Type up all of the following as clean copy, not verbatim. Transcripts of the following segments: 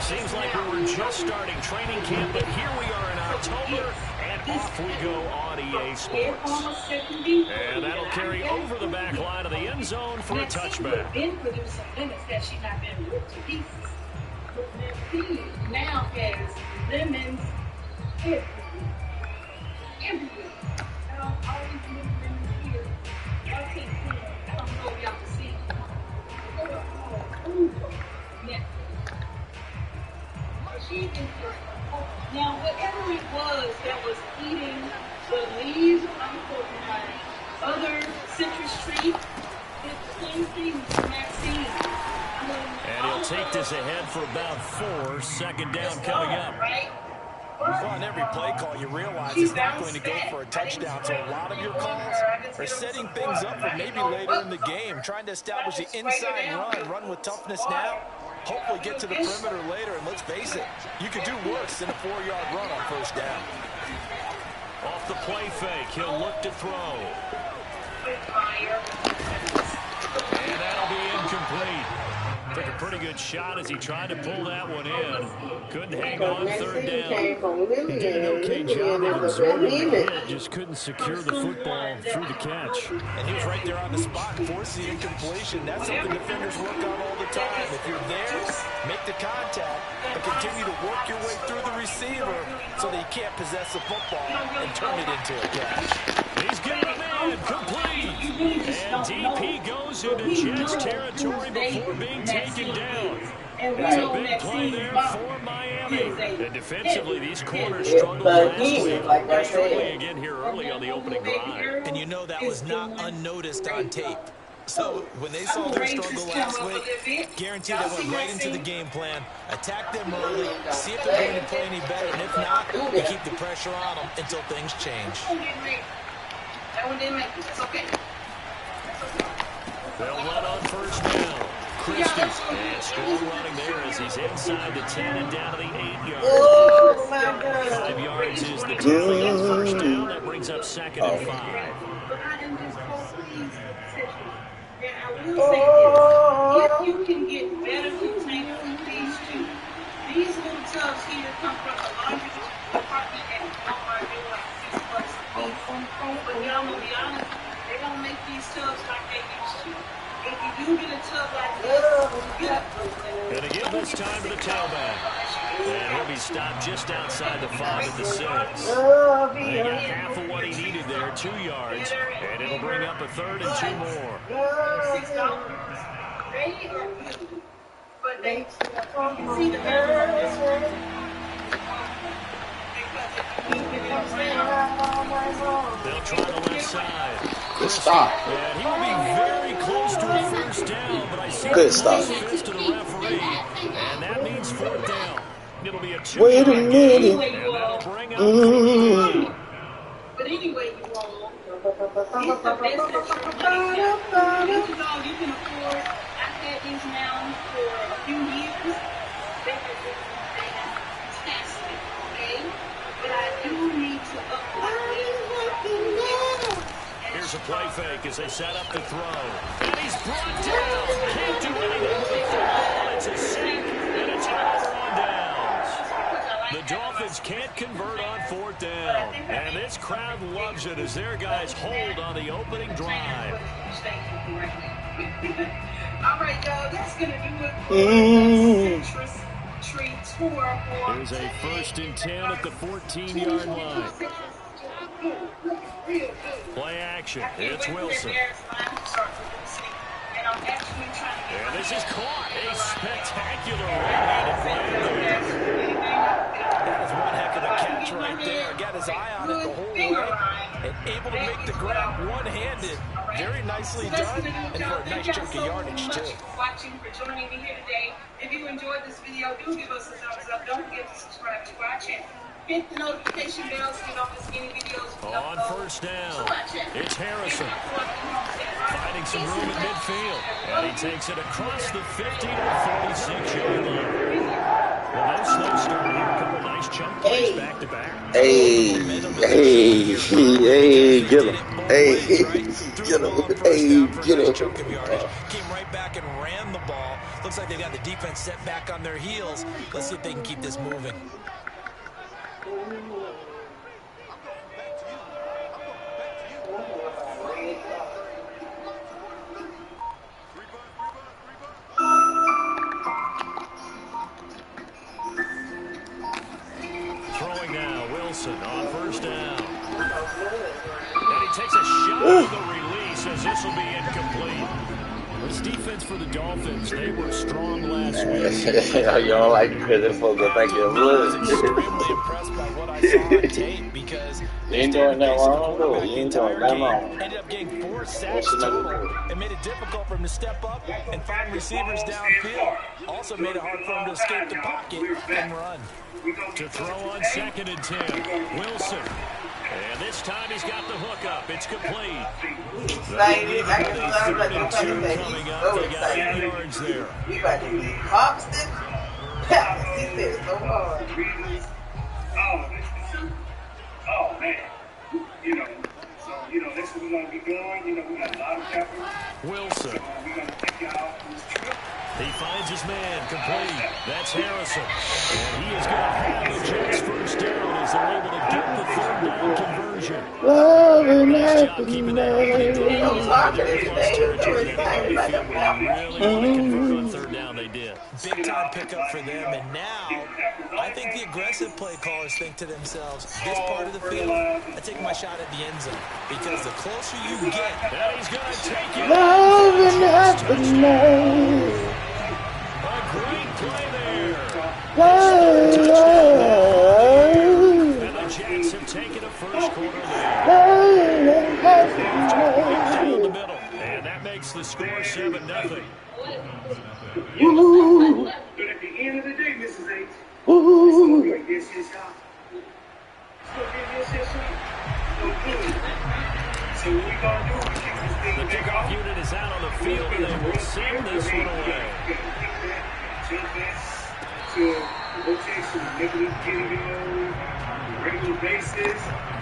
Seems like we were just starting training camp, but here we are in October, and off we go on EA Sports. And that'll carry over the back line of the end zone for a touchback. Now has lemons everywhere. All these little lemons here. Y'all can't see them. I don't know if y'all can see them. Now, whatever it was that was eating the leaves on the other citrus tree, it's the same thing with Maxine. And he'll take this ahead for about 4. Second down coming up. On every play call, you realize it's not going to go for a touchdown. So a lot of your calls are setting things up for maybe later in the game, trying to establish the inside run with toughness now. Hopefully get to the perimeter later, and let's face it, you could do worse than a 4-yard run on first down. Off the play fake, he'll look to throw. And that'll be incomplete. Took a pretty good shot as he tried to pull that one in. Couldn't hang on third down. He did an okay job of absorbing the hit, just couldn't secure the football through the catch. And he was right there on the spot, forced the incompletion. That's something defenders work on all the time. If you're there, make the contact, but continue to work your way through the receiver so that you can't possess the football and turn it into a catch. He's getting a man complete. And DP goes into Jets territory before being taken down. It's a big play there for Miami. And defensively, these corners struggled last week. They're struggling again here early on the opening drive. And you know that was not unnoticed on tape. So when they saw their struggle last week, guaranteed they went right into the game plan, attack them early, see if they're going to play any better, and if not, they keep the pressure on them until things change. That one didn't make it. That's okay. They'll run on first down. Christie, and strong running there as he's inside the 10 and down to the 8-yard. Oh, my God. 5 yards is the tally on first down. That brings up 2nd and 5. But I am just so pleased, and I will say this. If you can get better with these two, these little tubs here come from the laundry department and Walmart. They're like $6 each. But y'all will be honest, they don't make these tubs like they used to. If you do get a tub like this, get up. And again, this time to the tailback. And he'll be stopped just outside the 5 at the 6. They got half of what he needed there, 2 yards. And it'll bring up a 3rd and 2 more. $6. They are good. But they, you can see the value on this one. They'll try the left side. Good stop. And he will be very close to a first down, but I see Good stop. fist to the referee, and that means 4th down. It'll be a 2. Wait a minute. And that'll bring up 4th down. But anyway, you all, it's the best that you can get. This is all you can afford. I've had these now for a few years. They are fantastic, okay? But I do need to upgrade this. Here's a play fake as they set up the throw. And he's brought down. Can't do anything with the football. It's a sack and a turnover on downs. The Dolphins can't convert on 4th down. And this crowd loves it as their guys hold on the opening drive. All right, y'all, that's going to do it for the Citrus Tree Tour. There's a 1st and 10 at the 14-yard line. Play action. It's Wilson. And this is caught. A spectacular right-handed play there. That is one heck of a catch right there. Got his eye on it the whole way. And able to make the grab one-handed. Very nicely done. And for a nice chunk of yardage, too. Watching, for joining me here today. If you enjoyed this video, do give us a thumbs up. Don't forget to subscribe to our channel. Hit the notification bell so you don't miss any videos. On first down, it's Harrison. Finding some room in midfield. And he takes it across the 50 to the 46-yard line. Well, no slow start here. A couple nice chunk plays back to back. Hey, get him. Hey, get him. Hey, get him. Came right back and ran the ball. Looks like they got the defense set back on their heels. Let's see if they can keep this moving. Throwing now, Wilson on first down. And he takes a shot at the release as this will be incomplete. This defense for the Dolphins, they were strong last week. You don't like because this folks go back your I was extremely impressed by what I saw on tape because You ain't doing that wrong, though. You ain't doing that wrong. ended up getting 4 sacks total and made it difficult for him to step up and find receivers downfield. Also made it hard for him to escape the pocket and run. To throw on 2nd and 10, Wilson. And this time he's got the hook up. It's complete. Like, I can tell Third that and 2 coming up. They got 8 yards there. we about to be constant. He said so hard. Oh, man. So, that's what we're going to be doing. We got a lot of capital. Wilson. We're going to take y'all on this trip. He finds his man complete. That's Harrison. And he is going to have the Jets first down as they're able to get the 3rd down conversion. Nice job keeping that on. They did. Really want to convert on 3rd down. They did. Big time pickup for them, and now I think the aggressive play callers think to themselves, this part of the field, I take my shot at the end zone, because the closer you get, And he's going to take it. A great play there. And the Jets have taken a first quarter lead. Down the middle. And that makes the score 7-0. But at the end of the day, Mrs. H, it's going to be this is how. It's going to be this is how. So what we going to do is kick this thing The back kickoff off. unit is out on the field, and they will send this one away. Jump back to rotation, making it getting on a regular basis.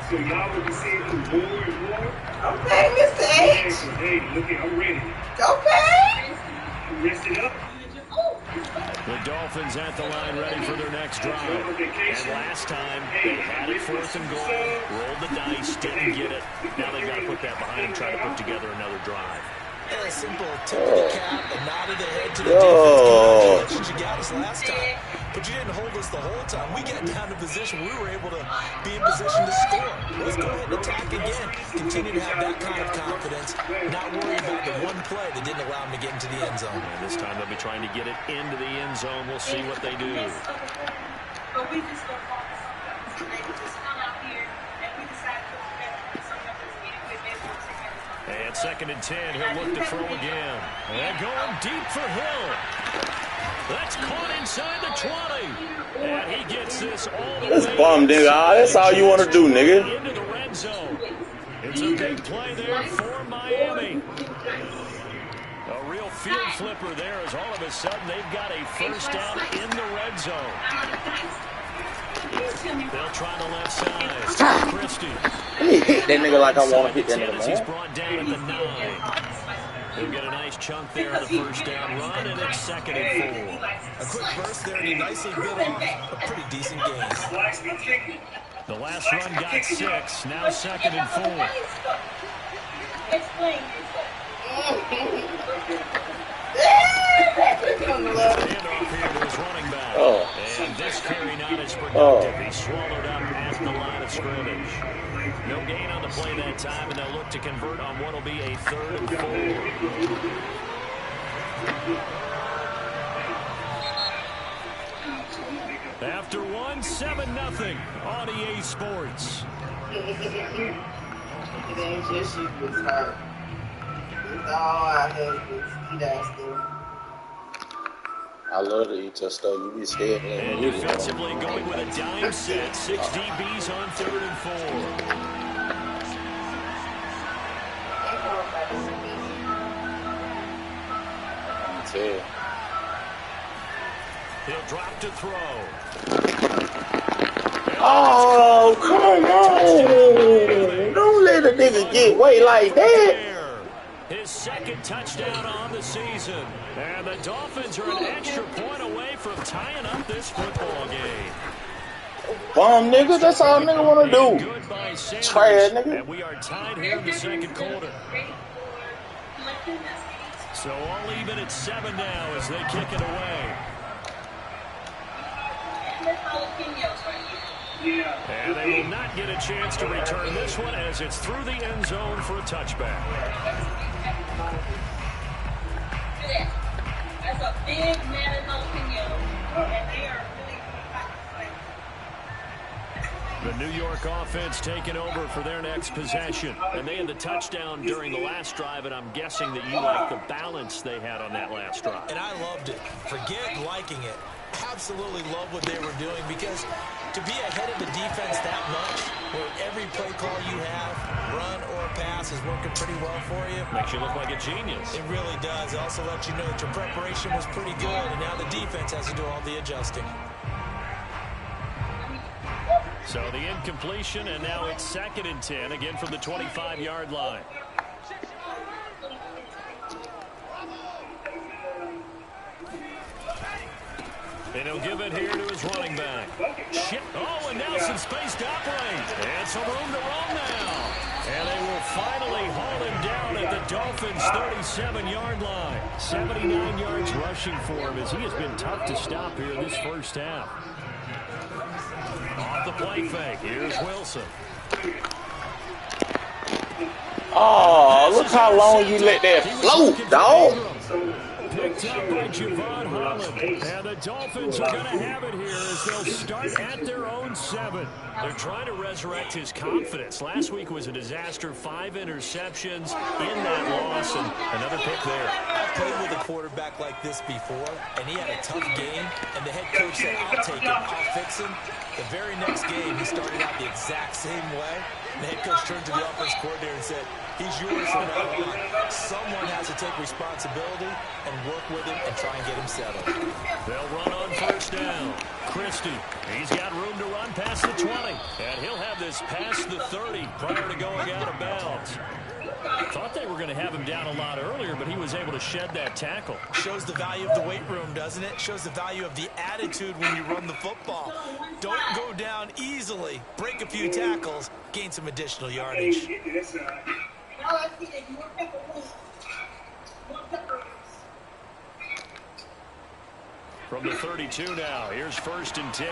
So y'all will be seeing them more and more. Okay, Mr. H. Hey, look at, I'm ready. Okay. I'm rested up. The Dolphins at the line ready for their next drive. And last time, they had it 4th and goal, rolled the dice, didn't get it. Now they've got to put that behind and try to put together another drive. a simple tip of the cap, a nod of the head to the defense. Congratulations, you got us last time, but you didn't hold us the whole time. We got down to position. We were able to be in position to score. Let's go ahead and attack again. Continue to have that kind of confidence, not worry about the one play that didn't allow them to get into the end zone. And this time they'll be trying to get it into the end zone. We'll see what they do. But we just don't focus on that. So they just come out here and we decide to put together some of this And 2nd and 10, he'll look to throw again. And going deep for Hill. That's caught inside the 20. And he gets this all the way. That's bum, nigga. That's all you want to do, nigga. Into the red zone. It's a big play there for Miami. A real field flipper there as all of a sudden they've got a first down in the red zone. They'll try the left side. Christie. He hit that nigga like I want to hit that nigga, He's man. brought down at the 9. They'll get a nice chunk there on the first down run, and it's 2nd and 4. A quick burst there, and he nicely bit off a pretty decent gain. The last run got 6. Now 2nd and 4. Explain Handoff here to his running back. Oh. And this carry not as productive. He swallowed up at the line of scrimmage. No gain on the play that time, and they'll look to convert on what will be a 3rd and 4. After 1, 7-0 on EA Sports. It ain't just you was hurt. It's all I had was eat that stuff. I love to eat your stuff. You be scared, man. And defensively going with a dime set. 6 DBs on 3rd and 4. He'll drop to throw. Oh, come on. Don't let a nigga get away like that. His second touchdown on the season. And the Dolphins are an extra point away from tying up this football game. Bum nigga, that's all nigga want to do. Trash nigga. And we are tied here in the second quarter. So all even at 7 now as they kick it away. And they will not get a chance to return this one as it's through the end zone for a touchback. That's a big Madden jalapeno, and they are really The New York offense taking over for their next possession. And they had the touchdown during the last drive, and I'm guessing that you like the balance they had on that last drive. And I loved it. Forget liking it. Absolutely love what they were doing, because to be ahead of the defense that much, where every play call you have, run or pass, is working pretty well for you. Makes you look like a genius. It really does. It also lets you know that your preparation was pretty good, and now the defense has to do all the adjusting. So the incompletion, and now it's 2nd and 10, again from the 25-yard line. And he'll give it here to his running back. Oh, and now some space to operate. And some room to run now. And they will finally haul him down at the Dolphins' 37-yard line. 79 yards rushing for him as he has been tough to stop here in this first half. Off the play fake. Here's Wilson. Oh, look how long you let that float, dog. Picked up by Javon Holland. And the Dolphins are going to have it here as they'll start at their own 7. They're trying to resurrect his confidence. Last week was a disaster. 5 interceptions in that loss, and another pick there. I've played with a quarterback like this before, and he had a tough game, and the head coach said, I'll take him, I'll fix him. The very next game, he started out the exact same way. The head coach turned to the offense coordinator and said, he's yours from now on. Someone has to take responsibility and work with him and try and get him settled. They'll run on first down. Christie, he's got room to run past the 20. And he'll have this past the 30 prior to going out of bounds. Thought they were going to have him down a lot earlier, but he was able to shed that tackle. Shows the value of the weight room, doesn't it? Shows the value of the attitude when you run the football. Don't go down easily. Break a few tackles. Gain some additional yardage. From the 32 now, here's 1st and 10.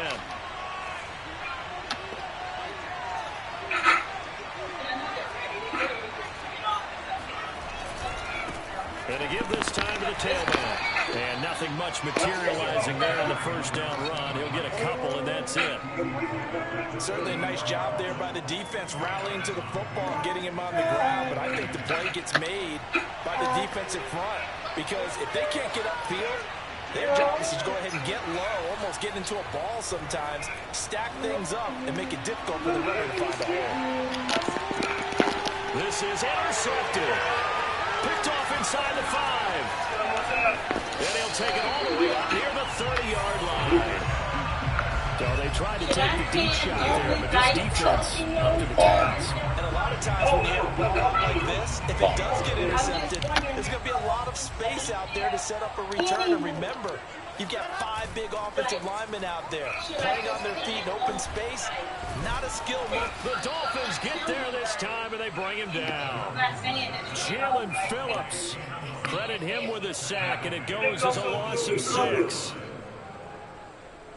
And to give this time to the tailback. And nothing much materializing there in the first down run. He'll get a couple, and that's it. Certainly a nice job there by the defense, rallying to the football and getting him on the ground. But I think the play gets made by the defensive front, because if they can't get upfield, their job is to go ahead and get low, almost get into a ball sometimes, stack things up, and make it difficult for the runner to find a hole. This is intercepted. Picked off inside the 5. Then he'll take it all the way up near the 30-yard line. So they tried to take the deep shot there, but this defense up to the task. And a lot of times when you have a ball like this, if it does get intercepted, there's going to be a lot of space out there to set up a return. And remember, you've got 5 big offensive linemen out there playing on their feet in open space. Not a skill move. The Dolphins get there this time, and they bring him down. Jalen Phillips. Credit him with a sack, and it goes as a loss of 6.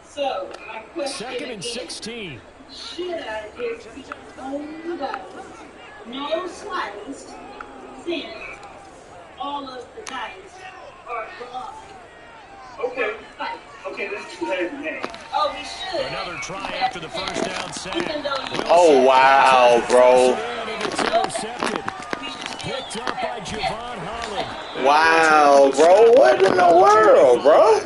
So, my question 2nd and 16. Should I just be on guys? No sliced, since all of the guys are gone. Okay. Okay, that's too heavy, man. Oh, we should. Another try after the first down sack. Oh, wow, bro. It's intercepted. Picked up by Javon Holland. Wow, bro. What in the world, bro?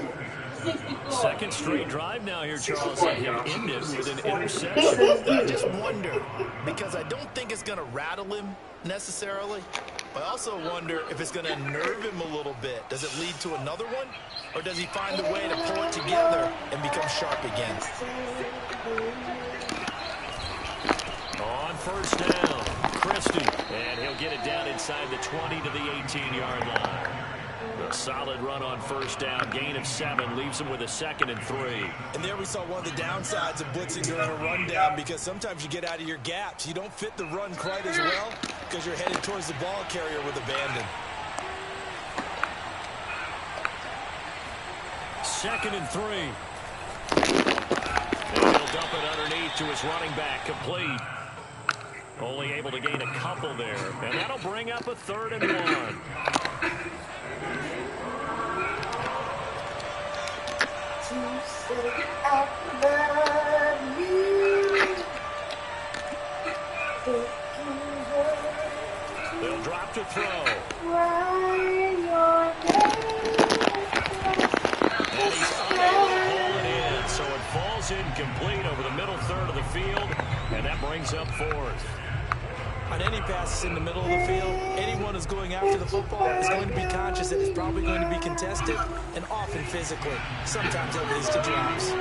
Second straight drive now here, Charles, that have ended with an interception. I just wonder, because I don't think it's going to rattle him necessarily. I also wonder if it's going to nerve him a little bit. Does it lead to another one? Or does he find a way to pull it together and become sharp again? On first down, Christie. And he'll get it down inside the 20 to the 18-yard line. A solid run on first down. Gain of 7 leaves him with a 2nd and 3. And there we saw one of the downsides of blitzing during a rundown, because sometimes you get out of your gaps. You don't fit the run quite as well because you're headed towards the ball carrier with abandon. 2nd and 3. And he'll dump it underneath to his running back. Complete. Only able to gain a couple there. And that'll bring up a 3rd and 1. They'll drop to throw. And he's unable to pull it in, so it falls incomplete over the middle third of the field, and that brings up 4th. On any passes in the middle of the field, anyone who's going after the football is going to be conscious that it's probably going to be contested, and often physically. Sometimes that leads to drops.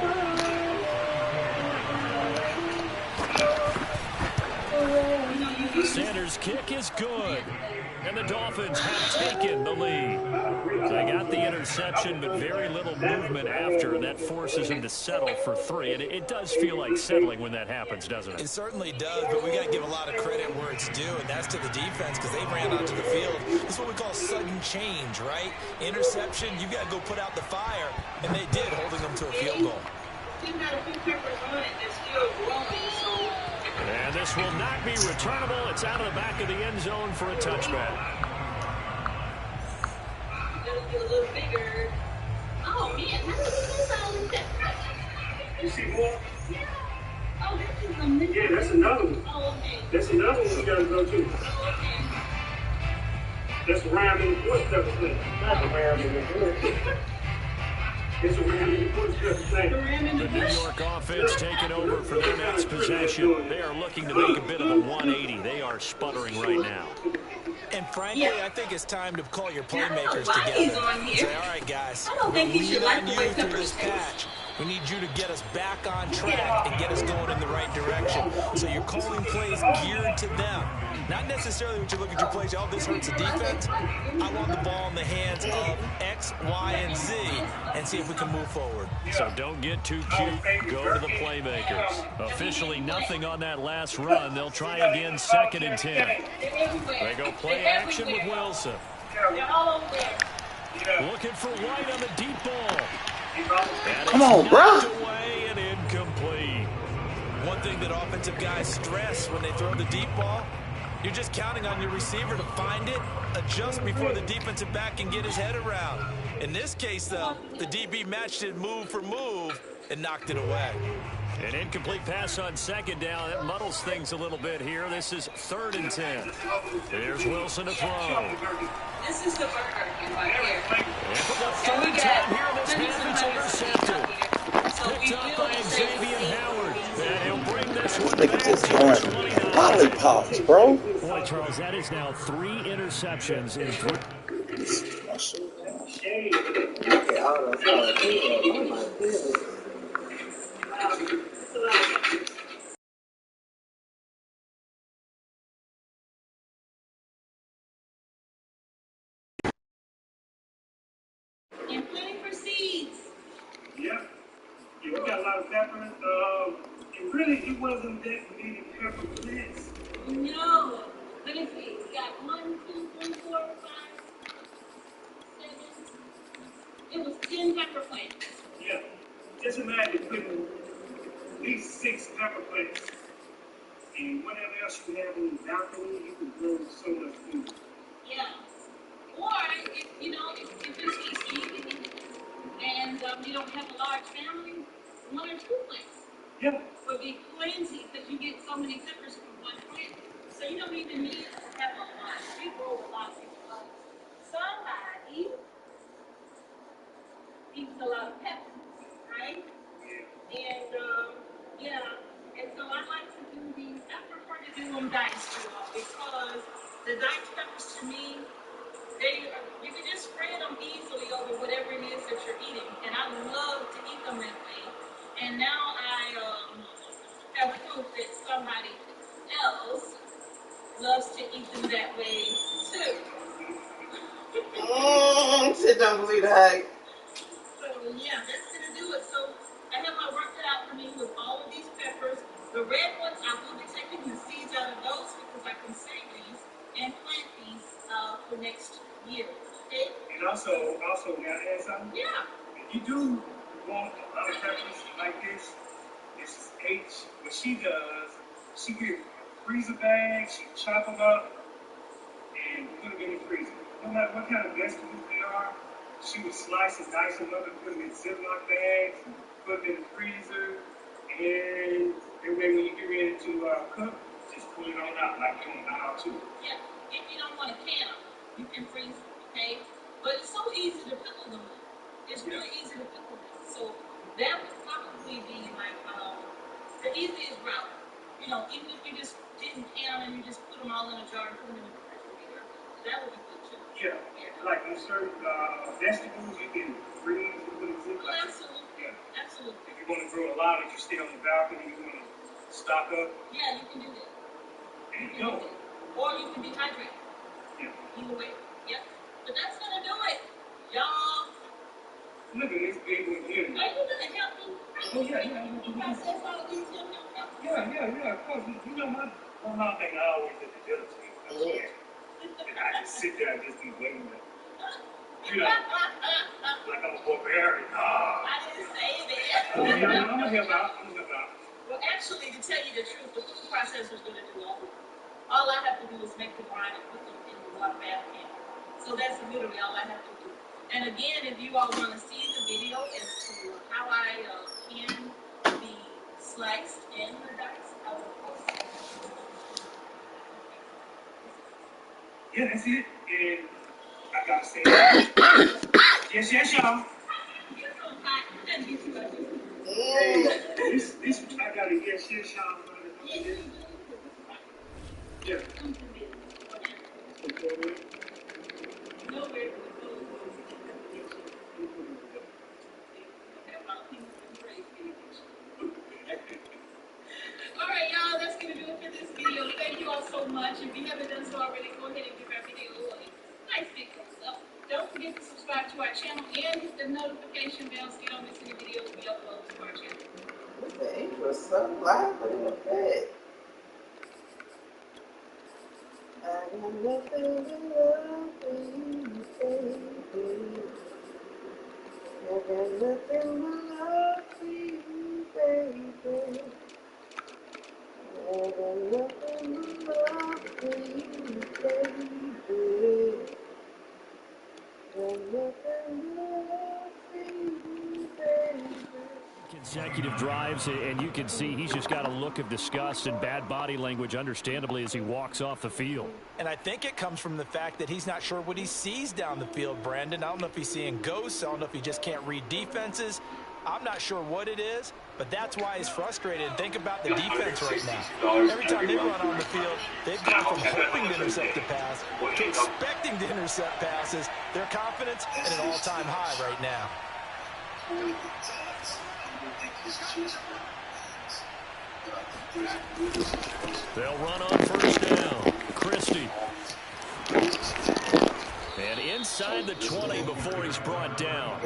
Sanders' kick is good, and the Dolphins have taken the lead. They got the interception, but very little movement after, and that forces them to settle for 3. And it does feel like settling when that happens, doesn't it? It certainly does, but we got to give a lot of credit where it's due, and that's to the defense, because they ran onto the field. This is what we call sudden change, right? Interception, you got to go put out the fire, and they did, holding them to a field goal. And this will not be returnable. It's out of the back of the end zone for a touchback. A little bigger. Oh man, how did you sound that? You see more? Yeah. Oh, this is amazing. Yeah, that's another one. Oh, okay. That's another one we gotta go to. Oh, okay. That's round in the footstep thing. Not a round in the bush. It's a round in the footstep thing. The New York offense taking over for their next possession. They are looking to make a bit of a 180. They are sputtering right now. And frankly, I think it's time to call your playmakers together. Say, all right, guys, we're leaning on you through this patch. We need you to get us back on track and get us going in the right direction. So you're calling plays geared to them. Not necessarily when you look at your plays, oh, this hurts the defense. I want the ball in the hands of X, Y, and Z and see if we can move forward. So don't get too cute. Go to the playmakers. Officially nothing on that last run. They'll try again, 2nd and 10. They go play action with Wilson. Looking for White on the deep ball. Come on, bro. Away and incomplete. One thing that offensive guys stress when they throw the deep ball, you're just counting on your receiver to find it, adjust before the defensive back can get his head around. In this case, though, the DB matched it move for move and knocked it away. An incomplete pass on 2nd down. That muddles things a little bit here. This is 3rd and 10. There's Wilson to throw. This is the burger right here. And for the 3rd time here in this half, it's intercepted. Picked up by Xavier Howard. And he'll bring this one Look back at this to one. 29. Lollipops, bro. Boy, Charles, that is now 3 interceptions in 3. And planting for seeds. Yeah. We got a lot of pepper. And really, it wasn't that many pepper plants. No. Let me see. We got 1, 2, 3, 4, 5, 7. It was 10 pepper plants. Yeah. Just imagine putting at least 6 pepper plants. And whatever else you have in the balcony, you can grow so much food. Yeah. Or, if you're tasty and you don't have a large family, 1 or 2 plants Yeah. would be plenty because you get so many peppers from 1 plant. So you don't even need to have a lot. We grow a lot because somebody eats a lot of peppers, right? Ethan that way too. Sit down, believe the hype. So yeah, that's gonna do it. So I have my work cut out for me with all of these peppers. The red ones, I will be taking the seeds out of those because I can save these and plant these for next year. Okay? And also, may I add something? Yeah. If you do want a lot of peppers like this is H. What she does, she get freezer bags, she chop them up, and put them in the freezer. No matter what kind of vegetables they are, she would slice and dice them up and put them in Ziploc bags, put them in the freezer, and that way when you get ready to cook, just pull it on out like in an hour or two. Yeah, if you don't want to can them, you can freeze them, okay? But it's so easy to pickle them. It's really easy to pickle them. So that would probably be like the easiest route. You know, even if you just didn't can them and you just put them all in a jar and put them in the refrigerator, that would be good too. Yeah, like in certain vegetables, you can freeze and put in Ziploc. Well, absolutely. Yeah. Absolutely. If you want to grow a lot, if you stay on the balcony, you want to stock up. Yeah, you can do that. And you know. Or you can dehydrate. Yeah. Either way. Yep. But that's gonna do it, y'all. Look at this big one here. Are you gonna help me? Oh yeah. You process all of these help. Yeah, of course. You know my thing I always did the jealousy. And I just sit there and just be waiting. You know, like I'm a barbarian. I didn't say that. I'm gonna help out. Well, actually, to tell you the truth, the food processor's gonna do all of it. All I have to do is make the brine and put them in the water bath pan. So that's literally all I have to do. And again, if you all want to see the video as to how I can be sliced and the dice, I will post it. Yeah, that's it. And I gotta say, yes, y'all. Hey, this I gotta yes, y'all. Yeah. Alright, y'all, that's going to do it for this video. Thank you all so much. If you haven't done so already, go ahead and give our video a nice big thumbs up. Don't forget to subscribe to our channel and hit the notification bell so you don't miss any videos we upload to our channel. The angel so loud in the bed. I got nothing to love for you, baby. I got nothing to love for you, baby. I got nothing to love for you, baby. Got nothing to love for you, baby. Consecutive drives, and you can see he's just got a look of disgust and bad body language, understandably, as he walks off the field. And I think it comes from the fact that he's not sure what he sees down the field, Brandon. I don't know if he's seeing ghosts. I don't know if he just can't read defenses. I'm not sure what it is, but that's why he's frustrated. Think about the defense right now. Every time they run on the field, they've gone from hoping to intercept the pass to expecting to intercept passes. Their confidence at an all-time high right now. They'll run on first down. Christie. And inside the 20 before he's brought down.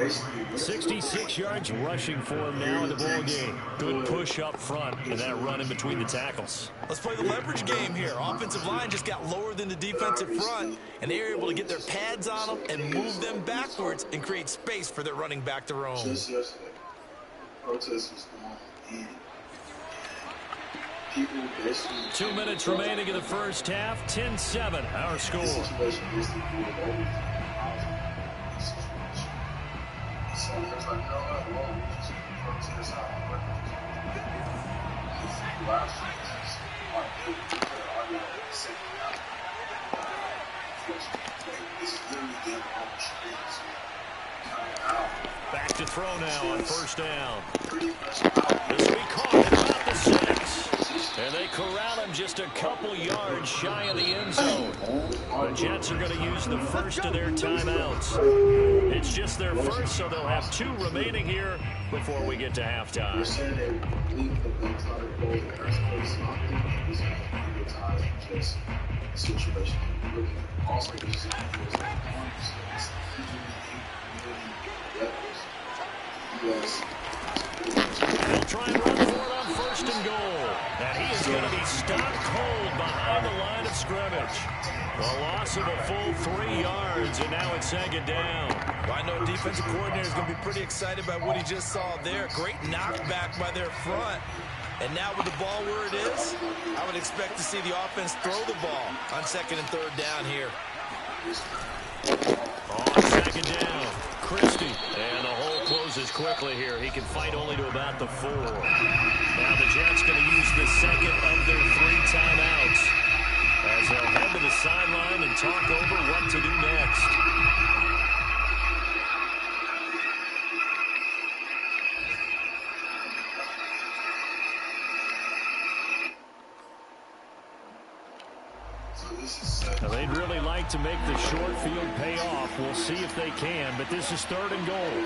66 yards rushing for him now in the ball game. Good push up front and that run in between the tackles. Let's play the leverage game here. Offensive line just got lower than the defensive front, and they were able to get their pads on them and move them backwards and create space for their running back to roam. Just yesterday, protest was going in. 2 minutes remaining in the first half. 10-7, our score. So there's like, no, well, we just protest out. Last back to throw now on first down. This will be caught at about the 6. And they corral him just a couple yards shy of the end zone. The Jets are going to use the first of their timeouts. It's just their first, so they'll have 2 remaining here before we get to halftime. They'll try and run for it on first and goal. And he is going to be stopped cold behind the line of scrimmage. A loss of a full 3 yards, and now it's 2nd down. Well, I know defensive coordinator is going to be pretty excited by what he just saw there. Great knockback by their front. And now with the ball where it is, I would expect to see the offense throw the ball on 2nd and 3rd down here. On 2nd down, Christie. And the hole closes quickly here. He can fight only to about the 4. Now the Jets going to use the 2nd of their 3 timeouts as they'll head to the sideline and talk over what to do next. Now they'd really like to make the short field pay off. We'll see if they can, but this is 3rd and goal.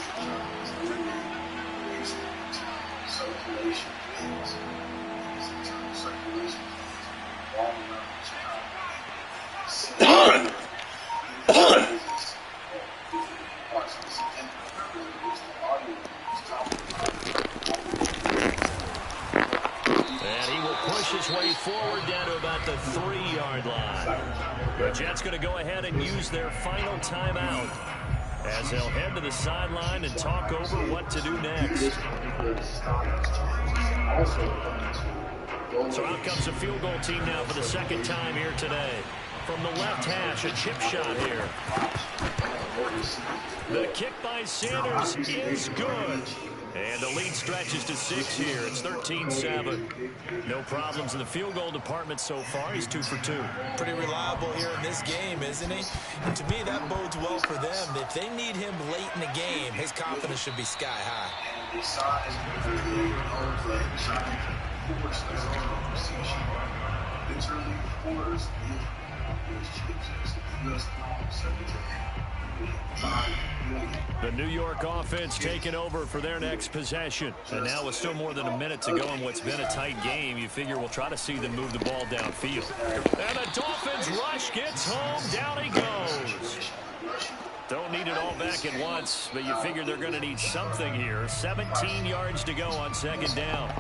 And he will push his way forward down to about the 3-yard line. The Jets going to go ahead and use their final timeout as they'll head to the sideline and talk over what to do next. So out comes a field goal team now for the 2nd time here today. From the left hash, a chip shot here. The kick by Sanders is good. And the lead stretches to 6 here. It's 13-7. No problems in the field goal department so far. He's 2 for 2. Pretty reliable here in this game, isn't he? And to me, that bodes well for them. If they need him late in the game, his confidence should be sky high. The New York offense taking over for their next possession. And now with still more than a minute to go in what's been a tight game, you figure we'll try to see them move the ball downfield. And the Dolphins rush gets home. Down he goes. Don't need it all back at once, but you figure they're going to need something here. 17 yards to go on 2nd down.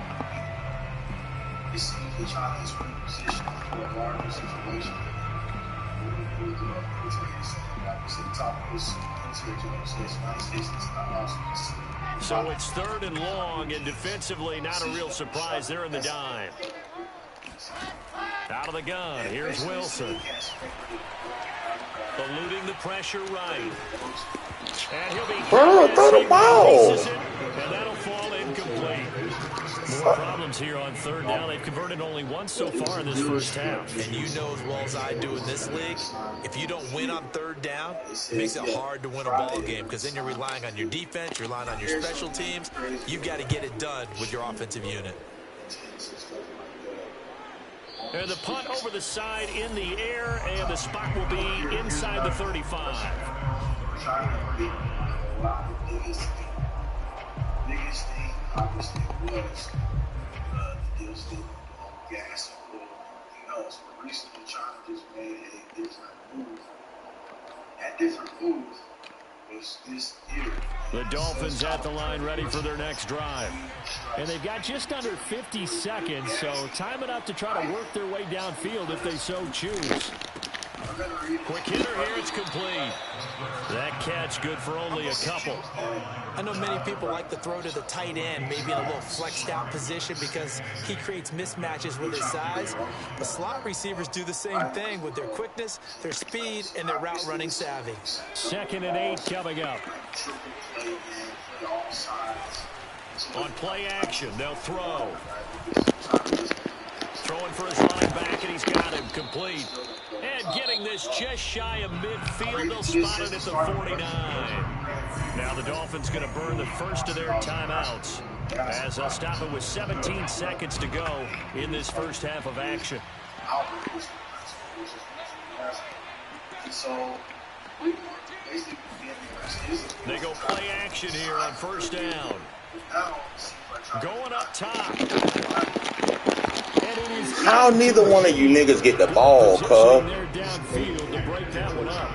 So it's 3rd and long, and defensively not a real surprise. They're in the dime. Out of the gun, here's Wilson. Eluding the pressure right. And he'll be throw the ball. And that'll fall incomplete. More problems here on 3rd down. They've converted only once so far in this first half. And you know as well as I do in this league, if you don't win on 3rd down, it makes it hard to win a ball game because then you're relying on your defense, you're relying on your special teams. You've got to get it done with your offensive unit. And the punt over the side in the air, and the spot will be inside the 35. Biggest thing, obviously, was the deal still on gas and oil and everything else. But recently, China just made a different move. That different move was this year. The Dolphins at the line ready for their next drive. And they've got just under 50 seconds, so time enough to try to work their way downfield if they so choose. Quick hitter here, it's complete. That catch good for only a couple. I know many people like to throw to the tight end, maybe in a little flexed out position because he creates mismatches with his size. But slot receivers do the same thing with their quickness, their speed, and their route running savvy. 2nd and 8 coming up. On play action, they'll throw. Throwing for his line back, and he's got him complete. And getting this just shy of midfield, they'll spot it at the 49. Now the Dolphins going to burn the first of their timeouts. As they'll stop it with 17 seconds to go in this first half of action. They go play action here on first down. Going up top. How neither one of you niggas get the ball, cuz? They're downfield to break that one up.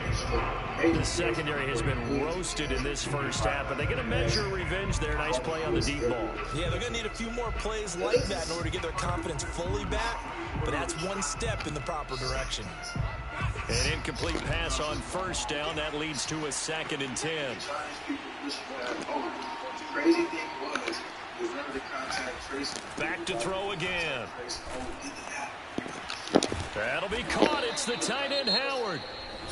The secondary has been roasted in this first half, but they're going to measure revenge there. Nice play on the deep ball. Yeah, they're going to need a few more plays like that in order to get their confidence fully back, but that's one step in the proper direction. An incomplete pass on first down. That leads to a 2nd and 10. Crazy thing was, remember the contact tracing. Back to throw again. That'll be caught. It's the tight end, Howard.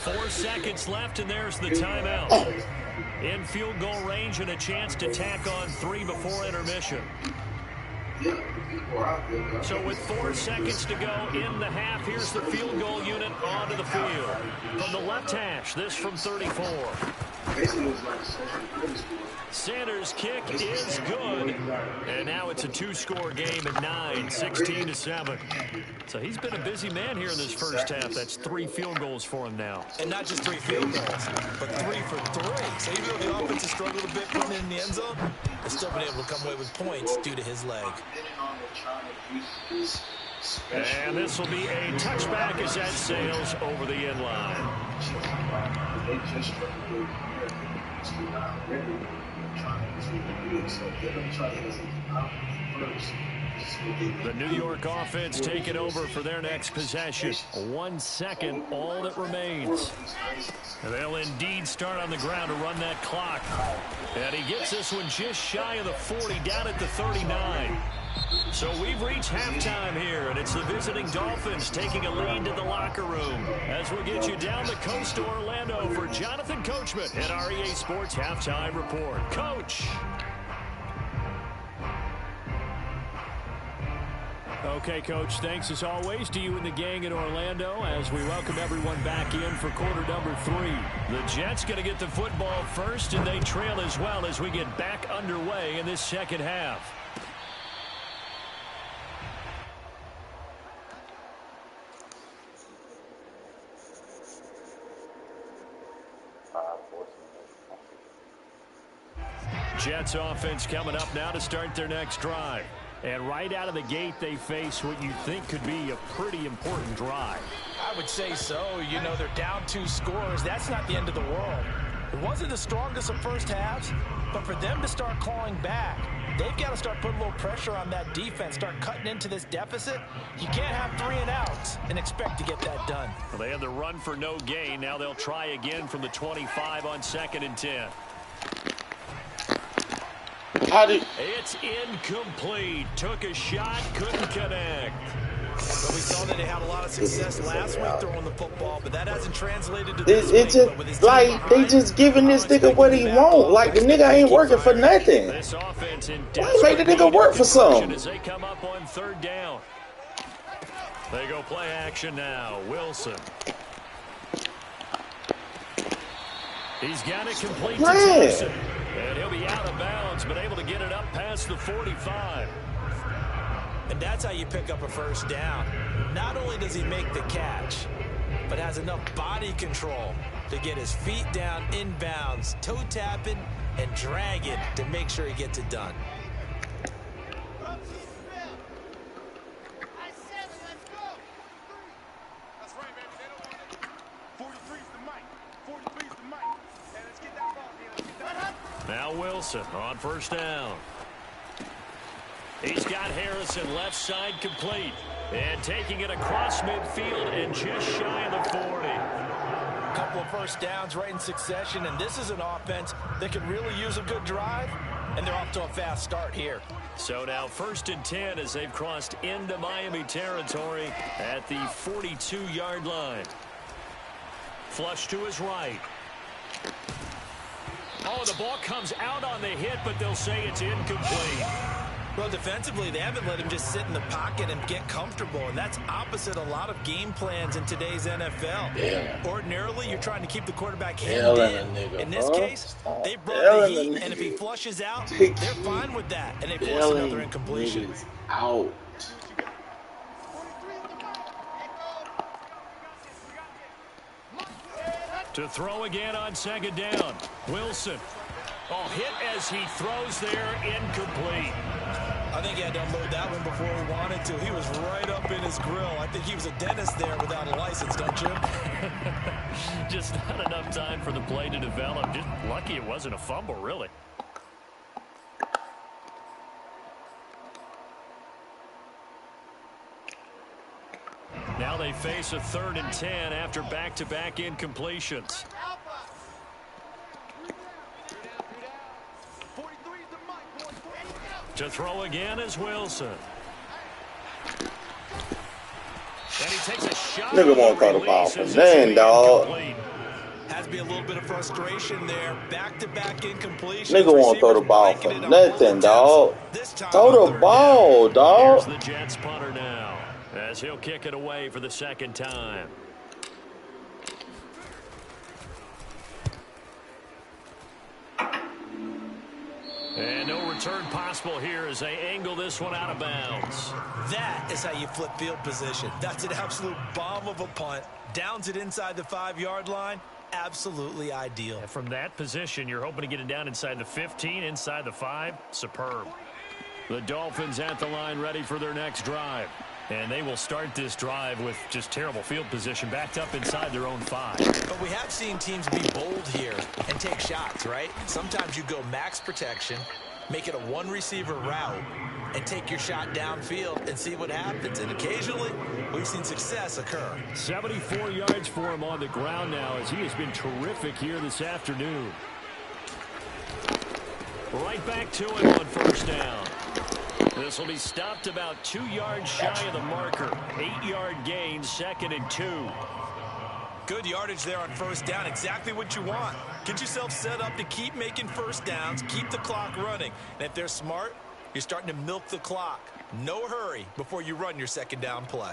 4 seconds left, and there's the timeout. In field goal range and a chance to tack on 3 before intermission. So with 4 seconds to go in the half, here's the field goal unit onto the field. From the left hash, this from 34. Sanders' kick is good. And now it's a 2-score game at 9, 16-7. So he's been a busy man here in this first half. That's 3 field goals for him now. And not just 3 field goals, but 3 for 3. So even though the offense has struggled a bit putting it in the end zone, they've still been able to come away with points due to his leg. And this will be a touchback as that sails over the end line. The New York offense taking over for their next possession. 1 second, all that remains. They'll indeed start on the ground to run that clock. And he gets this one just shy of the 40, down at the 39. So we've reached halftime here, and it's the visiting Dolphins taking a lead to the locker room. As we'll get you down the coast to Orlando for Jonathan Coachman at our EA Sports Halftime Report. Coach. Okay, Coach, thanks as always to you and the gang in Orlando as we welcome everyone back in for quarter number 3. The Jets going to get the football first, and they trail as well as we get back underway in this second half. Jets offense coming up now to start their next drive. And right out of the gate, they face what you think could be a pretty important drive. I would say so. You know, they're down 2 scores. That's not the end of the world. It wasn't the strongest of first halves, but for them to start clawing back, they've got to start putting a little pressure on that defense, start cutting into this deficit. You can't have 3 and outs and expect to get that done. Well, they had the run for no gain. Now they'll try again from the 25 on 2nd and 10. It's incomplete. Took a shot, couldn't connect. But we saw that they had a lot of success last week throwing the football, but that hasn't translated to this week. It's just like they just giving this nigga what he want. Like the nigga ain't working for nothing. This offense in why make the nigga work for something? As they come up on 3rd down. They go play action now. Wilson. He's got it complete to Thompson. And he'll be out of bounds, but able to get it up past the 45. And that's how you pick up a first down. Not only does he make the catch, but has enough body control to get his feet down inbounds, toe tapping, and dragging to make sure he gets it done. Now Wilson on 1st down. He's got Harrison left side complete. And taking it across midfield and just shy of the 40. A couple of first downs right in succession, and this is an offense that could really use a good drive, and they're off to a fast start here. So now 1st and 10 as they've crossed into Miami territory at the 42-yard line. Flush to his right. Oh, the ball comes out on the hit, but they'll say it's incomplete. Well, defensively, they haven't let him just sit in the pocket and get comfortable, and that's opposite a lot of game plans in today's NFL. Damn. Ordinarily, you're trying to keep the quarterback hemmed Yelling in. a nigga, In this bro. case, Stop they brought the yelling heat, a and if he nigga. flushes out, Take they're it. fine with that, and they force Yelling another incompletion. niggas out. To throw again on second down. Wilson. Oh, hit as he throws there, incomplete. I think he had to unload that one before he wanted to. He was right up in his grill. I think he was a dentist there without a license, don't you? Just not enough time for the play to develop. Just lucky it wasn't a fumble, really. Now they face a 3rd and 10 after back-to-back incompletions. To throw again is Wilson. And he takes a shot. Nigga won't throw the ball for nothing, dog. Has to be a little bit of frustration there. Back-to-back incompletions. Nigga won't throw the ball for nothing, dog. Throw the ball, dog. Here's the Jets punter now, as he'll kick it away for the 2nd time. And no return possible here as they angle this one out of bounds. That is how you flip field position. That's an absolute bomb of a punt. Downs it inside the 5-yard line. Absolutely ideal. And from that position, you're hoping to get it down inside the 15, inside the 5. Superb. The Dolphins at the line ready for their next drive. And they will start this drive with just terrible field position, backed up inside their own 5. But we have seen teams be bold here and take shots, right? Sometimes you go max protection, make it a one-receiver route, and take your shot downfield and see what happens. And occasionally, we've seen success occur. 74 yards for him on the ground now as he has been terrific here this afternoon. Right back to him on 1st down. This will be stopped about 2 yards shy of the marker. 8-yard gain, 2nd and 2. Good yardage there on 1st down. Exactly what you want. Get yourself set up to keep making 1st downs, keep the clock running. And if they're smart, you're starting to milk the clock. No hurry before you run your 2nd down play.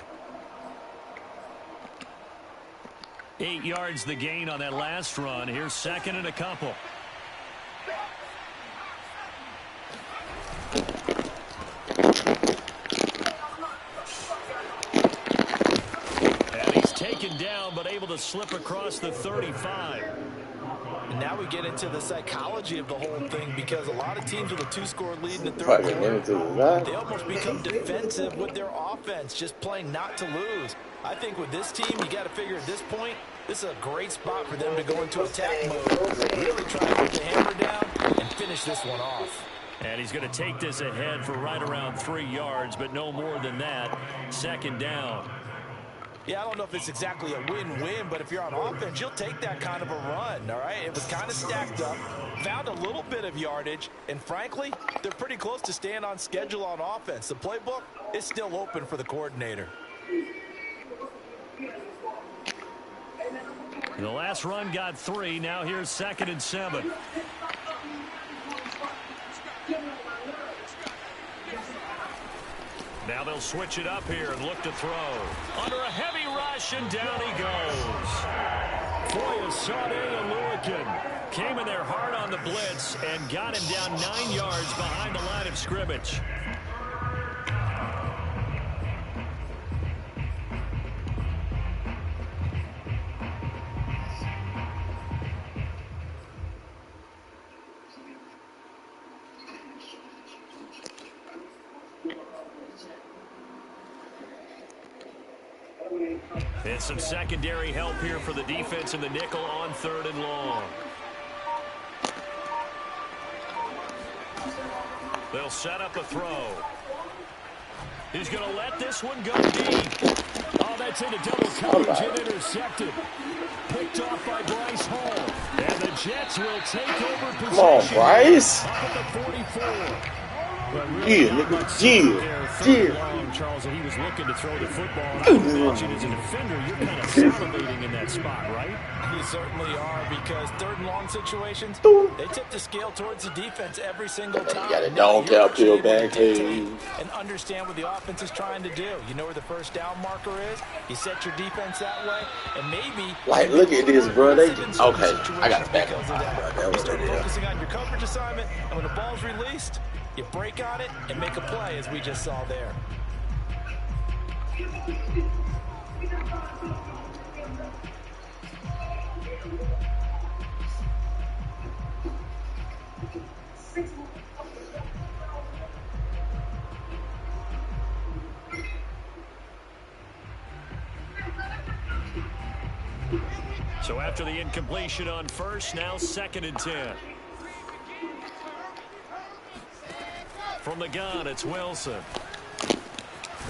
8 yards the gain on that last run. Here's 2nd and a couple. And he's taken down, but able to slip across the 35. And now we get into the psychology of the whole thing, because a lot of teams with a 2-score lead in the 3rd quarter, they almost become defensive with their offense, just playing not to lose. I think with this team, you got to figure at this point, this is a great spot for them to go into attack mode, really try to put the hammer down and finish this one off. And he's going to take this ahead for right around 3 yards, but no more than that. 2nd down. Yeah, I don't know if it's exactly a win-win, but if you're on offense, you'll take that kind of a run, all right? It was kind of stacked up, found a little bit of yardage, and frankly, they're pretty close to staying on schedule on offense. The playbook is still open for the coordinator. The last run got 3. Now here's 2nd and 7. Now they'll switch it up here and look to throw. Under a heavy rush, and down he goes. Foyesade Aluakin came in there hard on the blitz and got him down 9 yards behind the line of scrimmage. And some secondary help here for the defense in the nickel on 3rd and long. They'll set up a throw. He's going to let this one go deep. Oh, that's into double coverage and intercepted. Picked off by Bryce Hall. And the Jets will take over possession. Come on, Bryce. Up at the 44. Well, really not much support there. Third and long, Charles, and he was looking to throw the football. And I would imagine as a defender, you're kind of salivating in that spot, right? You certainly are, because third and long situations, they tip the scale towards the defense every single time. Got a dog tail peel back. And understand what the offense is trying to do. You know where the first down marker is. You set your defense that way, and maybe like, look at this, bro. They just, okay. I got to back up. You start focusing on your coverage assignment, and when the ball's released, you break on it and make a play, as we just saw there. So after the incompletion on first, now 2nd and 10. From the gun, it's Wilson.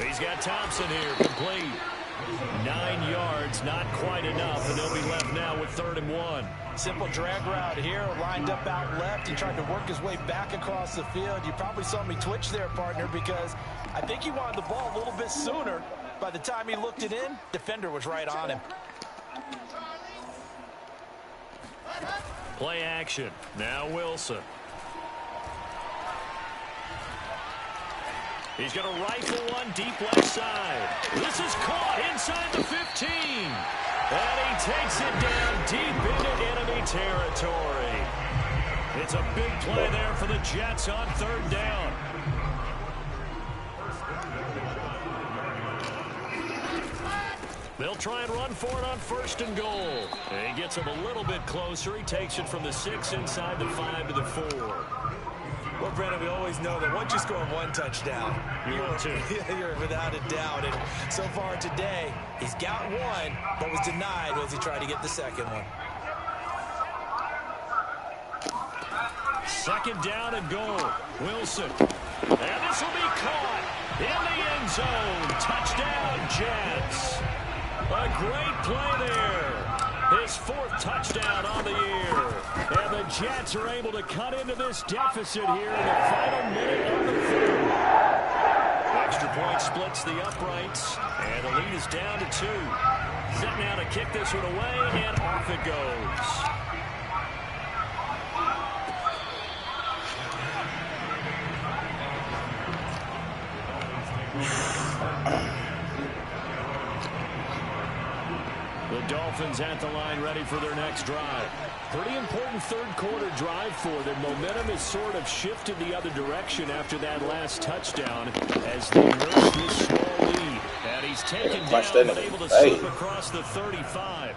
He's got Thompson here, complete. 9 yards, not quite enough, and they'll be left now with 3rd and 1. Simple drag route here, lined up out left. He tried to work his way back across the field. You probably saw me twitch there, partner, because I think he wanted the ball a little bit sooner. By the time he looked it in, defender was right on him. Play action. Now Wilson. He's going to rifle one deep left side. This is caught inside the 15. And he takes it down deep into enemy territory. It's a big play there for the Jets on 3rd down. They'll try and run for it on 1st and goal. And he gets him a little bit closer. He takes it from the 6 inside the 5 to the 4. Well, Brandon, we always know that once you score 1 touchdown, you're without a doubt. And so far today, he's got 1, but was denied as he tried to get the 2nd one. 2nd down and goal. Wilson. And this will be caught in the end zone. Touchdown, Jets. A great play there. His 4th touchdown on the year. And the Jets are able to cut into this deficit here in the final minute of the 3rd. Extra point splits the uprights. And the lead is down to 2. Set now to kick this one away, and off it goes. The Dolphins at the line, ready for their next drive. Pretty important 3rd quarter drive for them. Momentum has sort of shifted the other direction after that last touchdown as they nurse this small lead. And he's taken down, but able to slip across the 35.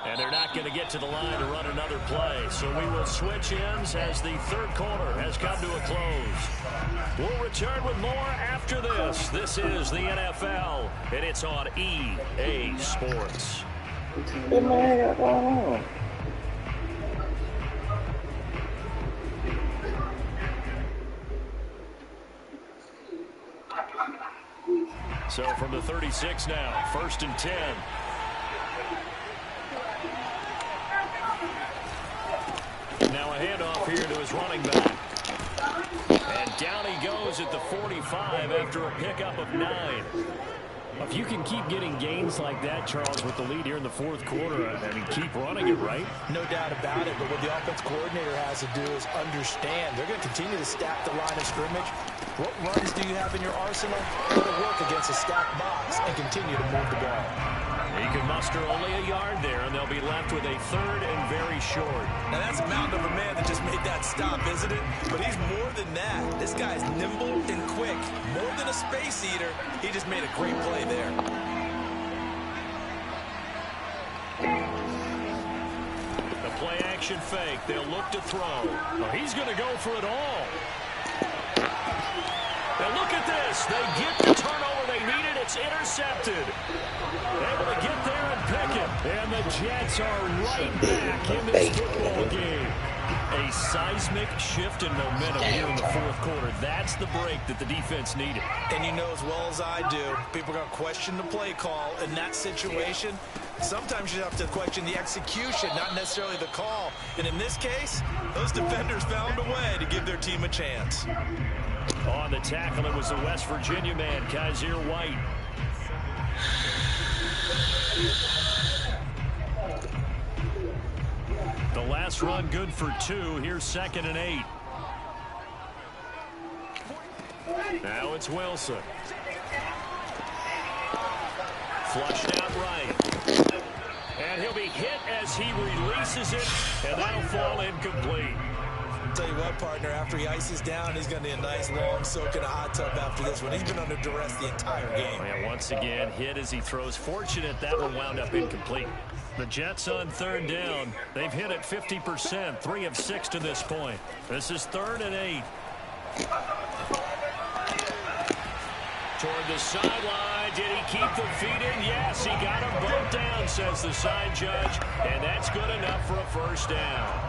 And they're not going to get to the line to run another play. So we will switch ends as the 3rd quarter has come to a close. We'll return with more after this. This is the NFL, and it's on EA Sports. What the hell going on? So from the 36 now, 1st and 10. Now a handoff here to his running back. And down he goes at the 45 after a pickup of 9. If you can keep getting gains like that, Charles, with the lead here in the 4th quarter, I mean, keep running it, right? No doubt about it, but what the offense coordinator has to do is understand. They're going to continue to stack the line of scrimmage. What runs do you have in your arsenal? Go to work against a stacked box and continue to move the ball. He can muster only a yard there, and they'll be left with a 3rd and very short. Now, that's a mountain of a man that just made that stop, isn't it? But he's more than that. This guy's nimble and quick. More than a space eater, he just made a great play there. The play-action fake. They'll look to throw. Oh, he's going to go for it all. And look at this. They get the turnover they needed. It's intercepted. Able to get there and pick it. And the Jets are right back in this football game. And A seismic shift in momentum here in the fourth quarter. That's the break that the defense needed. And you know as well as I do, people are going to question the play call in that situation. Sometimes you have to question the execution, not necessarily the call. And in this case, those defenders found a way to give their team a chance. On the tackle, it was the West Virginia man, Kaiser White. The last run good for 2. Here's 2nd and 8. Now it's Wilson. Flushed out right. And he'll be hit as he releases it, and that'll fall incomplete. Tell you what, partner, after he ices down, he's going to need a nice long soak in a hot tub after this one. He's been under duress the entire game. And once again, hit as he throws. Fortunate that one wound up incomplete. The Jets on 3rd down. They've hit it 50%, 3 of 6 to this point. This is 3rd and 8. Toward the sideline. Did he keep the feet in? Yes, he got him bumped down, says the side judge. And that's good enough for a first down.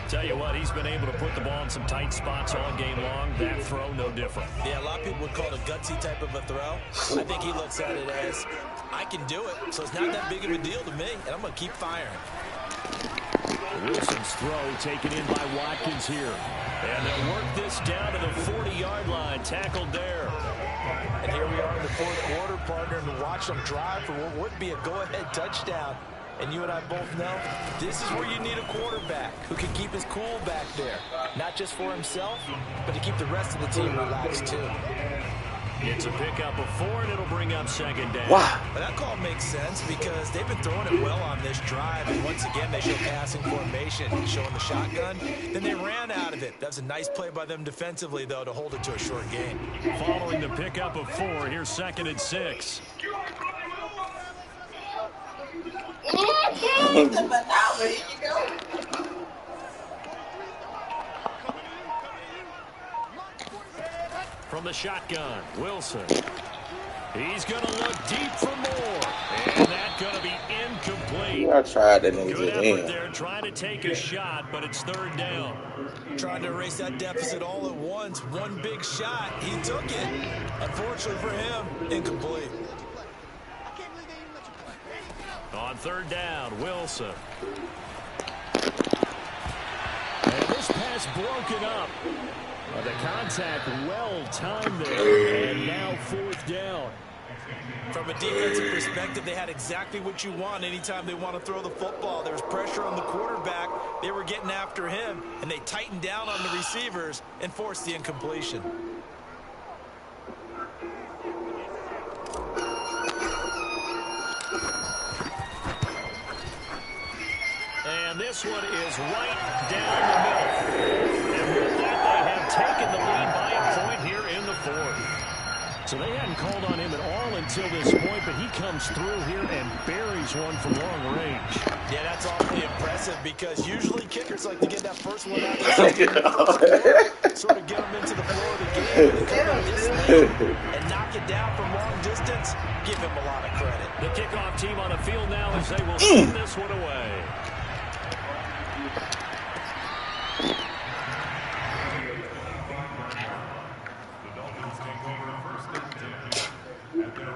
Tell you what, he's been able to put the ball in some tight spots all game long. That throw, no different. Yeah, a lot of people would call it a gutsy type of a throw. I think he looks at it as, I can do it, so it's not that big of a deal to me, and I'm going to keep firing. Wilson's throw taken in by Watkins here. And they'll work this down to the 40-yard line. Tackled there. And here we are in the fourth quarter, partner, and to watch them drive for what would be a go-ahead touchdown. And you and I both know this is where you need a quarterback who can keep his cool back there. Not just for himself, but to keep the rest of the team relaxed, too. It's a pickup of 4, and it'll bring up 2nd down. Wow. But that call makes sense because they've been throwing it well on this drive. And once again, they show passing formation, showing the shotgun. Then they ran out of it. That's a nice play by them defensively, though, to hold it to a short gain. Following the pickup of 4, here's 2nd and 6. From the shotgun, Wilson. He's going to look deep for more. And that's going to be incomplete. I tried that Good effort there, trying to take a shot, but it's 3rd down. Trying to erase that deficit all at once. One big shot. He took it. Unfortunately for him, incomplete. On 3rd down, Wilson. And this pass broken up. The contact well timed there, and now 4th down. From a defensive perspective, they had exactly what you want anytime they want to throw the football. There was pressure on the quarterback. They were getting after him, and they tightened down on the receivers and forced the incompletion. And this one is right down the middle. And with that, they have taken the lead by a point here in the 4th. So they hadn't called on him at all until this point, but he comes through here and buries one from long range. Yeah, that's awfully impressive because usually kickers like to get that first one out of the sort of get them into the flow of the game and come out this late and knock it down from long distance. Give him a lot of credit. The kickoff team on the field now as they will send this one away.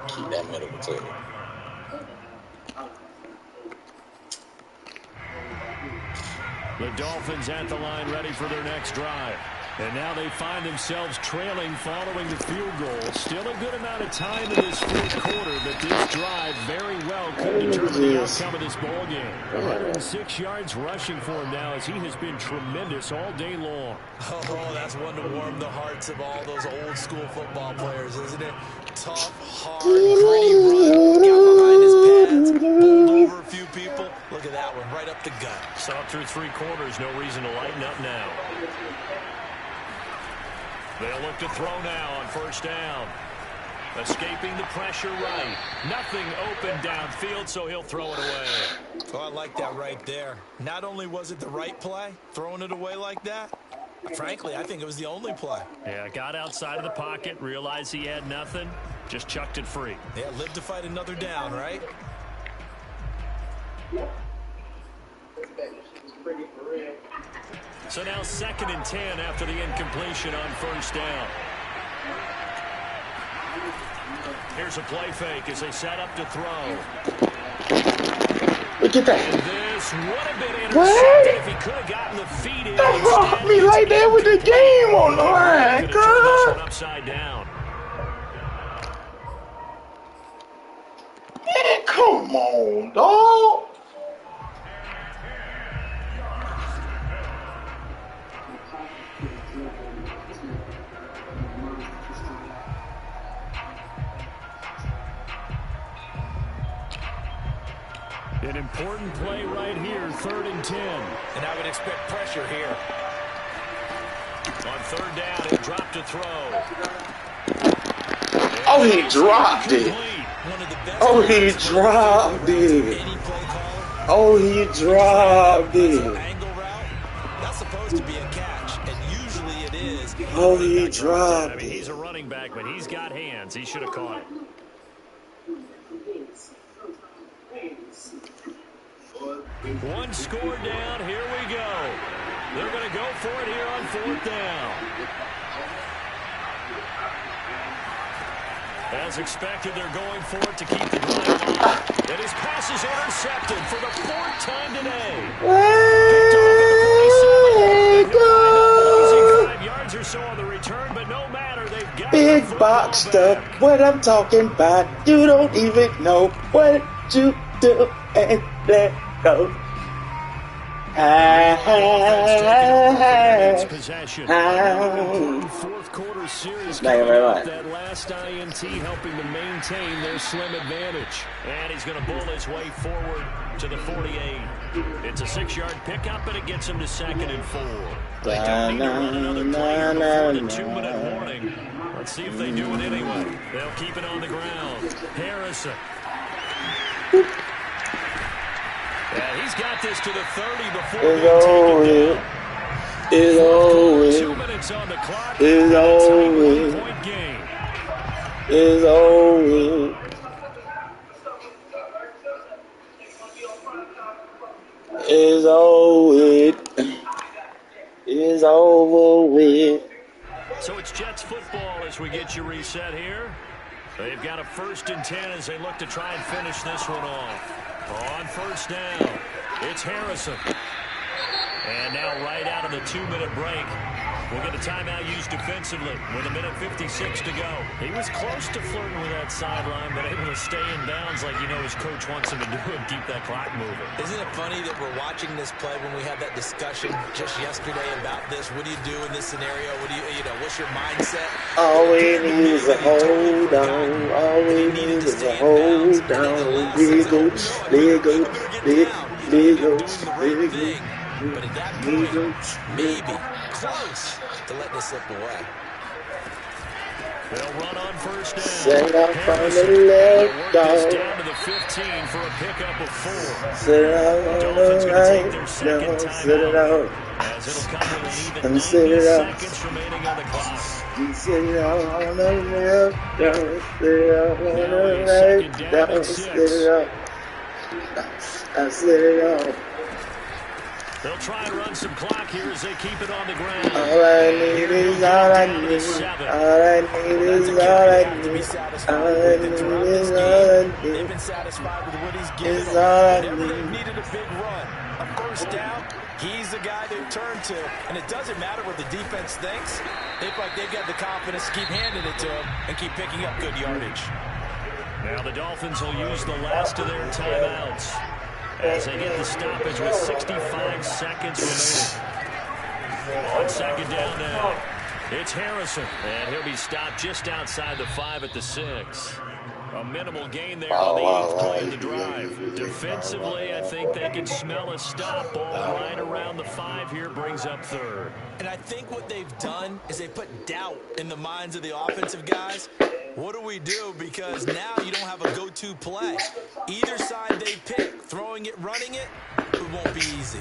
Keep that middle between. The Dolphins at the line ready for their next drive. And now they find themselves trailing following the field goal. Still a good amount of time in this fourth quarter, but this drive very well could determine the outcome of this ball game. 106 yards rushing for him now as he has been tremendous all day long. Oh, that's one to warm the hearts of all those old school football players, isn't it? Tough, hard, gritty run. Got behind his pads, pulled over a few people. Look at that one, right up the gut. Saw it through 3 quarters, no reason to lighten up now. They'll look to throw now on first down. Escaping the pressure right. Nothing open downfield, so he'll throw it away. Oh, I like that right there. Not only was it the right play, throwing it away like that, frankly, I think it was the only play. Yeah, got outside of the pocket, realized he had nothing, just chucked it free. Yeah, live to fight another down, right? So now 2nd and 10 after the incompletion on first down. Here's a play fake as they set up to throw. Look at that. And this would have been intercepted if he could have gotten the feet in. Don't rock me like that with the game on the line, Turn this one God. upside down. Man, come on, dog. An important play right here, 3rd and 10. And I would expect pressure here. On 3rd down, he'll drop to throw. Oh, he dropped it. Oh, he dropped it. Oh, he dropped it. Angle route, not supposed to be a catch, and usually it is. Oh, he dropped I mean, it. he's a running back, but he's got hands. He should have caught it. One score down. Here we go. They're going to go for it here on 4th down. As expected, they're going for it to keep the drive alive. And his pass is intercepted for the 4th time today. Way go. 5 yards or so on the return, but no matter. They've got Big box stuff. What I'm talking about. You don't even know what you do. And let go. Possession. Important 4th quarter series coming up. That last INT helping to maintain their slim advantage. And he's going to bull his way forward to the 48. It's a 6-yard pickup, and it gets him to 2nd and 4. They don't need to run another play before the 2-minute warning. Let's see if they do it anyway. They'll keep it on the ground. Harrison. And he's got this to the 30 before being taken down. It's over. 2 minutes on the clock. It's over. Point game. It's over. It's over. It's over with. So it's Jets football as we get you reset here. They've got a 1st and 10 as they look to try and finish this one off. On 1st down, it's Harrison. And now right out of the 2-minute break, we'll get a timeout used defensively with 1:56 to go. He was close to flirting with that sideline, but able to stay in bounds like you know his coach wants him to do and keep that clock moving. Isn't it funny that we're watching this play when we had that discussion just yesterday about this? What do you do in this scenario? What do you know, what's your mindset? All we need is a hold on. All we need is a hold on. Legal. But at that point, maybe close to letting this slip away. They'll run on 1st down. Set up on the left, down dog. to the 15 for a pickup of 4. Set it out on Dolphins the going to take right, their second dog. time Set it out. as it'll come with an even And set 90 it out. seconds remaining on the clock. Set it out on the left, dog. Set it out on Now the it's second right, down dog. and Set 6. it out. I set it out. They'll try and run some clock here as they keep it on the ground. All I need is all I need. All I need is all I need. All I need is all I They've need. been satisfied with what he's given Is them. all I Whenever they've need. needed a big run, a 1st down, he's the guy they turn to. And it doesn't matter what the defense thinks. They feel like they've got the confidence to keep handing it to him and keep picking up good yardage. Now the Dolphins will use the last of their timeouts as they get the stoppage with 65 seconds remaining. On 2nd down now, it's Harrison, and he'll be stopped just outside the 5 at the 6. A minimal gain there on the 8th play of the drive. Defensively, I think they can smell a stop. Ball right around the 5 here brings up 3rd. And I think what they've done is they put doubt in the minds of the offensive guys. What do we do? Because now you don't have a go-to play. Either side they pick, throwing it, running it, it won't be easy.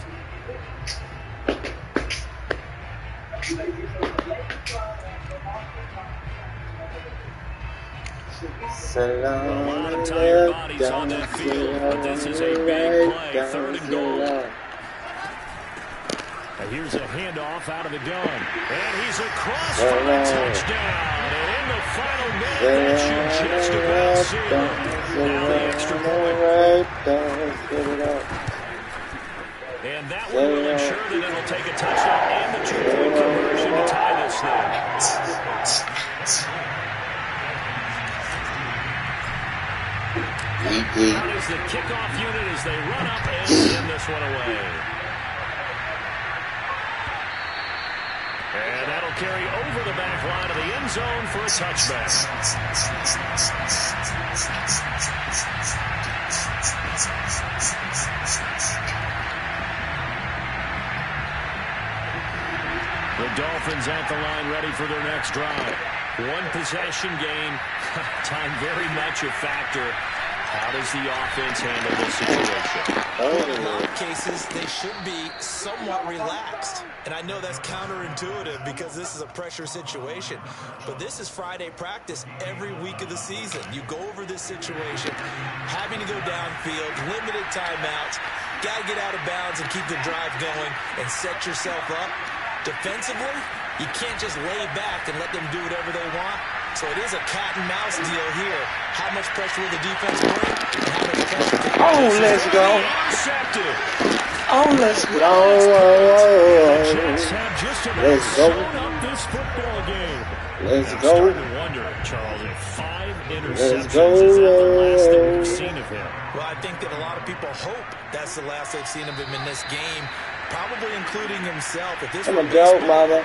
Set it out A lot on of the tired left, bodies on dog. that Set field, it but out this on is the a big right, play, dog. 3rd and Set it goal. out. Here's a handoff out of the gun. And he's across for a touchdown. And in the final minute, that should just about seal it. Now the extra point. And that one will ensure that it'll take a touchdown and the 2-point conversion to tie this thing. Out is the kickoff unit as they run up and send this one away. And that'll carry over the back line of the end zone for a touchback. The Dolphins at the line ready for their next drive. One possession game. Time very much a factor. How does the offense handle this situation? In a lot of cases, they should be somewhat relaxed. And I know that's counterintuitive because this is a pressure situation. But this is Friday practice every week of the season. You go over this situation, having to go downfield, limited timeouts, got to get out of bounds and keep the drive going and set yourself up. Defensively, you can't just lay back and let them do whatever they want. So it is a cat and mouse deal here. How much pressure will the defense bring? And how much pressure can let's go. Let's go. Let's go. This football game. Let's I'm go. starting to wonder, Charles, if 5 interceptions is that the last that we've seen of him. Well, I think that a lot of people hope that's the last they've seen of him in this game, probably including himself. At this I'm a goat, mama.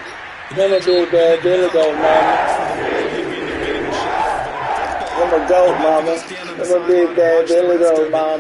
I'm a big bad Billy goat, mama. I'm a goat, mama. I'm a big bad Billy goat, mama.